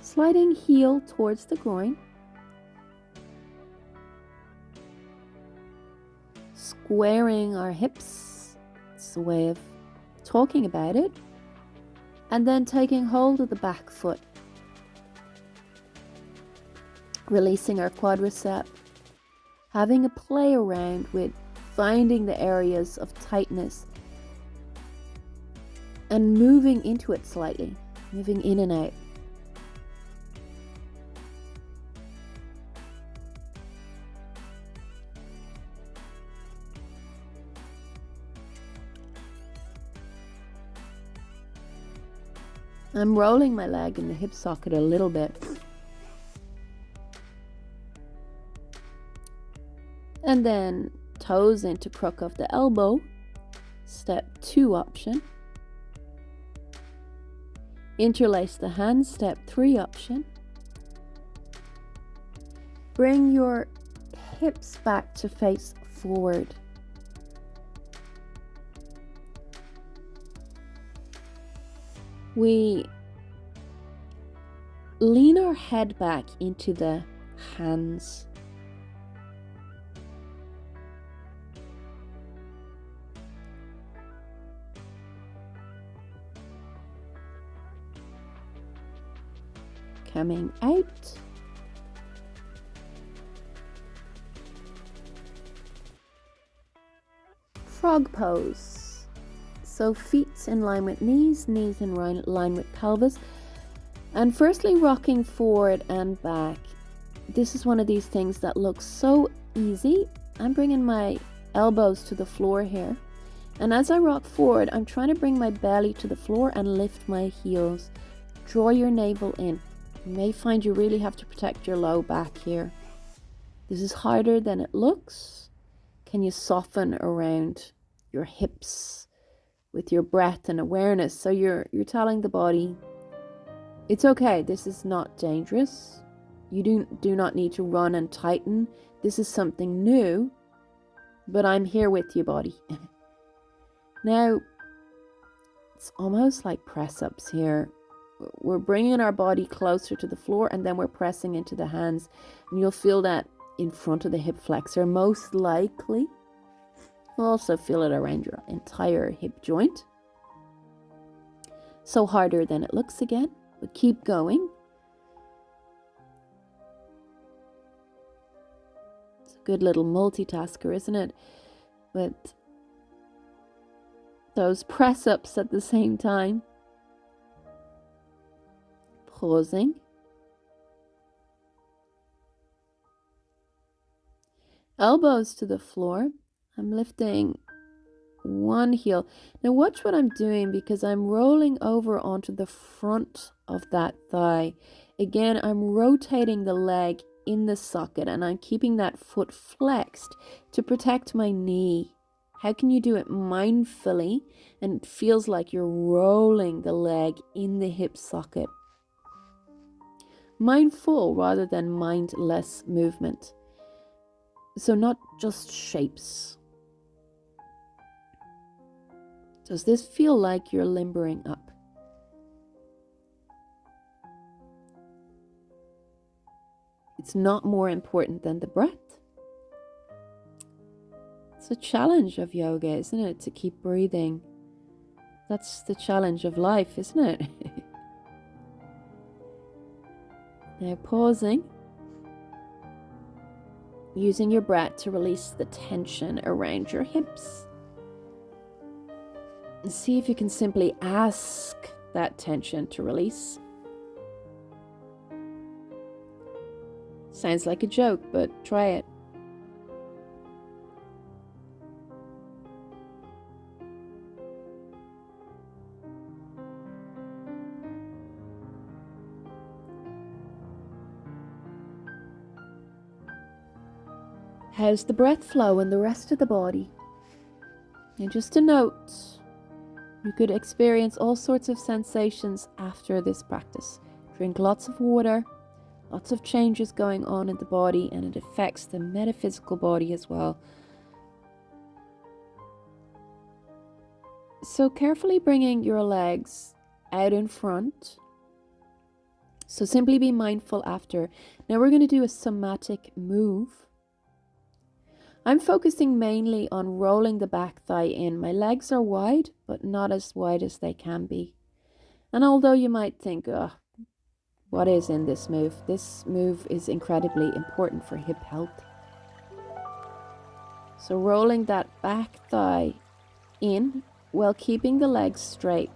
S2: Sliding heel towards the groin. Squaring our hips. It's a way of talking about it. And then taking hold of the back foot. Releasing our quadricep. Having a play around with finding the areas of tightness and moving into it slightly, moving in and out. I'm rolling my leg in the hip socket a little bit. And then toes into crook of the elbow. Step 2 option. Interlace the hands, step 3 option. Bring your hips back to face forward. We lean our head back into the hands. Coming out. Frog pose. So feet in line with knees, knees in line with pelvis. And firstly, rocking forward and back. This is one of these things that looks so easy. I'm bringing my elbows to the floor here. And as I rock forward, I'm trying to bring my belly to the floor and lift my heels. Draw your navel in. You may find you really have to protect your low back here. This is harder than it looks. Can you soften around your hips with your breath and awareness? So you're telling the body, it's okay, this is not dangerous. You do not need to run and tighten. This is something new, but I'm here with you, body. Now, it's almost like press-ups here. We're bringing our body closer to the floor and then we're pressing into the hands. And you'll feel that in front of the hip flexor, most likely. You'll also feel it around your entire hip joint. So harder than it looks again, but keep going. It's a good little multitasker, isn't it? But those press-ups at the same time. Pausing. Elbows to the floor. I'm lifting one heel. Now watch what I'm doing, because I'm rolling over onto the front of that thigh. Again, I'm rotating the leg in the socket and I'm keeping that foot flexed to protect my knee. How can you do it mindfully and it feels like you're rolling the leg in the hip socket? Mindful rather than mindless movement. So not just shapes. Does this feel like you're limbering up? It's not more important than the breath. It's a challenge of yoga, isn't it? To keep breathing. That's the challenge of life, isn't it? Now pausing. Using your breath to release the tension around your hips. And see if you can simply ask that tension to release. Sounds like a joke, but try it. How's the breath flow in the rest of the body? And just a note, you could experience all sorts of sensations after this practice. Drink lots of water, lots of changes going on in the body, and it affects the metaphysical body as well. So carefully bringing your legs out in front. So simply be mindful after. Now we're going to do a somatic move. I'm focusing mainly on rolling the back thigh in. My legs are wide, but not as wide as they can be. And although you might think, what is in this move? This move is incredibly important for hip health. So rolling that back thigh in while keeping the legs straight.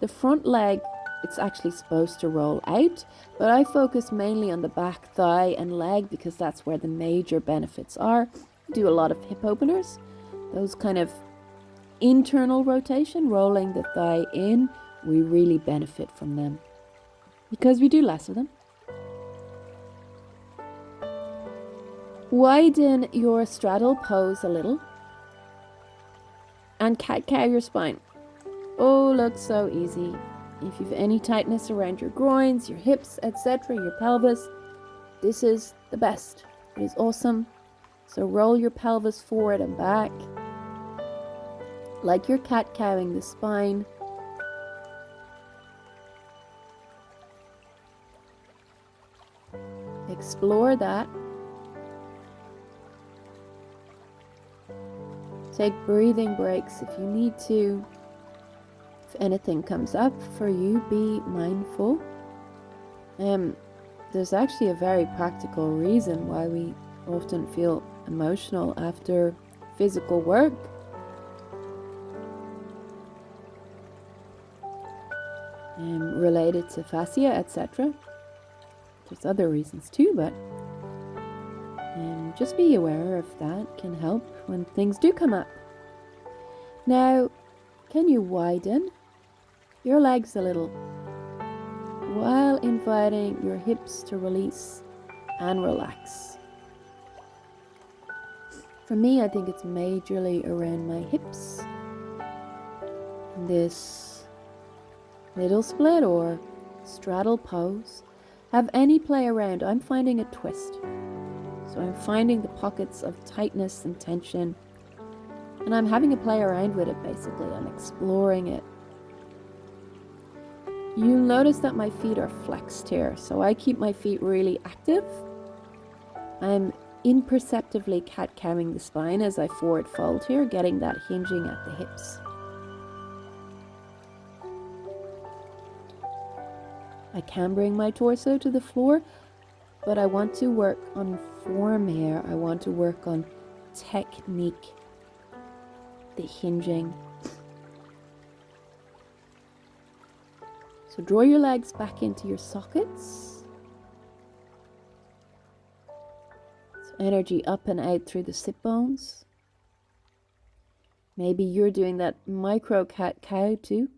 S2: The front leg, it's actually supposed to roll out, but I focus mainly on the back thigh and leg because that's where the major benefits are. I do a lot of hip openers, those kind of internal rotation, rolling the thigh in. We really benefit from them because we do less of them. Widen your straddle pose a little and cat-cow your spine. Oh, looks so easy. If you've any tightness around your groins, your hips, etc., your pelvis, this is the best. It is awesome. So roll your pelvis forward and back like you're cat-cowing the spine. Explore that. Take breathing breaks if you need to. If anything comes up for you, be mindful. There's actually a very practical reason why we often feel emotional after physical work. Related to fascia, etc. There's other reasons too, but just be aware of that. Can help when things do come up. Now, can you widen your legs a little while inviting your hips to release and relax? For me, I think it's majorly around my hips. This middle split or straddle pose. Have any play around. I'm finding a twist. So I'm finding the pockets of tightness and tension. And I'm having a play around with it basically. I'm exploring it. You'll notice that my feet are flexed here. So I keep my feet really active. I'm imperceptibly cat-cowing the spine as I forward fold here, getting that hinging at the hips. I can bring my torso to the floor, but I want to work on form here. I want to work on technique, the hinging. So draw your legs back into your sockets. So energy up and out through the sit bones. Maybe you're doing that micro cat-cow too.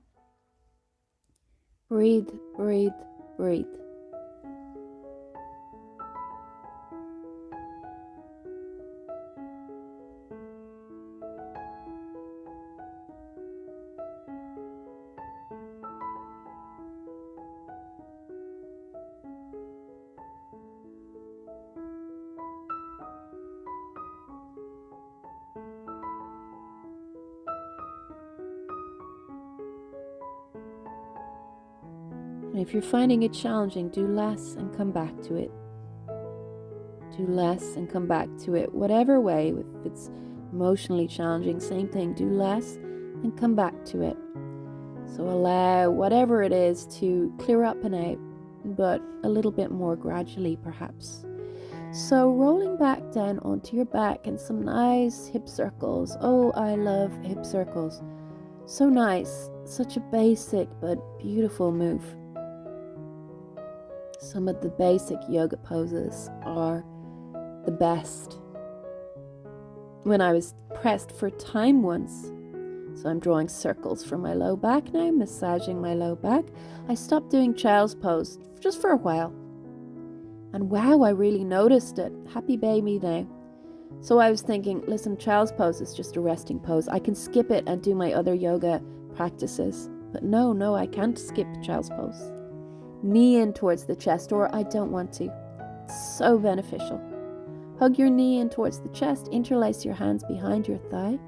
S2: Breathe, breathe, breathe. And if you're finding it challenging, do less and come back to it. Do less and come back to it. Whatever way, if it's emotionally challenging, same thing. Do less and come back to it. So allow whatever it is to clear up and out, but a little bit more gradually perhaps. So rolling back down onto your back and some nice hip circles. Oh, I love hip circles. So nice. Such a basic but beautiful move. Some of the basic yoga poses are the best. When I was pressed for time once, so I'm drawing circles from my low back now, massaging my low back, I stopped doing child's pose just for a while. And wow, I really noticed it. Happy baby now. So I was thinking, listen, child's pose is just a resting pose. I can skip it and do my other yoga practices. But no, I can't skip child's pose. Knee in towards the chest, or I don't want to. It's so beneficial. Hug your knee in towards the chest, interlace your hands behind your thigh,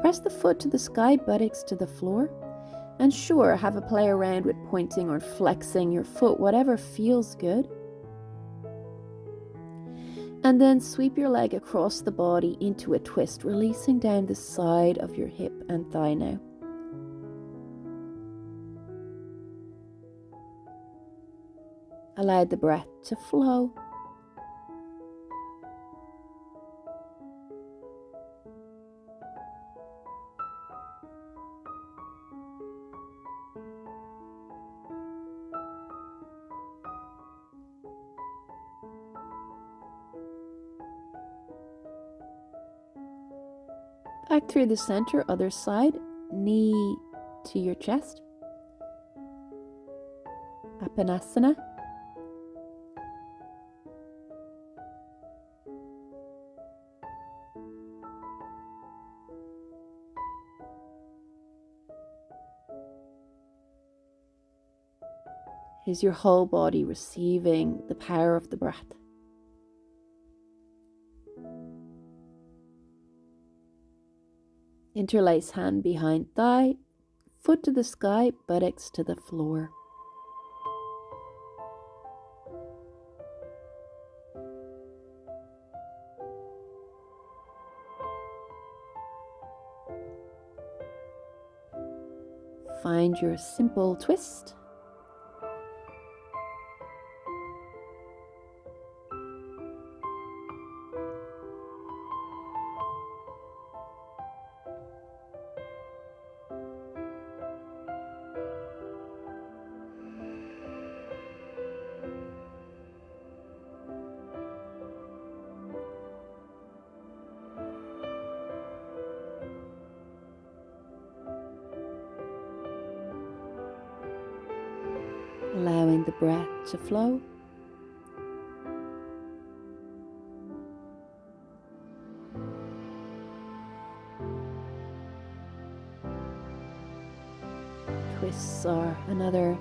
S2: press the foot to the sky, buttocks to the floor, and sure, have a play around with pointing or flexing your foot, whatever feels good. And then sweep your leg across the body into a twist, releasing down the side of your hip and thigh now. Allow the breath to flow. Back through the center, other side, knee to your chest. Apanasana. Is your whole body receiving the power of the breath? Interlace hand behind thigh, foot to the sky, buttocks to the floor. Find your simple twist. Allowing the breath to flow. Twists are another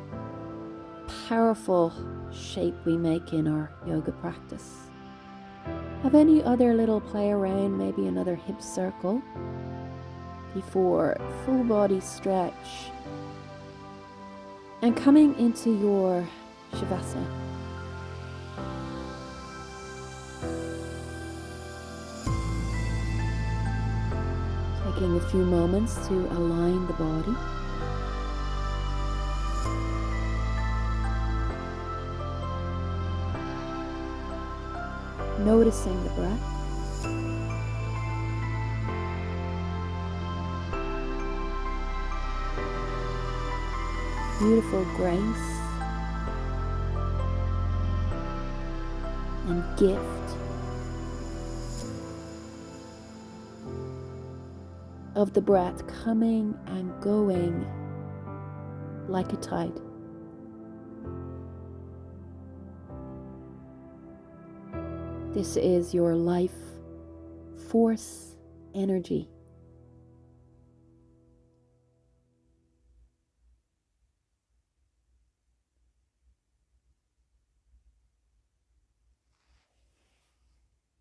S2: powerful shape we make in our yoga practice. Have any other little play around, maybe another hip circle before full body stretch. And coming into your Shavasana. Taking a few moments to align the body. Noticing the breath. Beautiful grace and gift of the breath coming and going like a tide. This is your life force energy.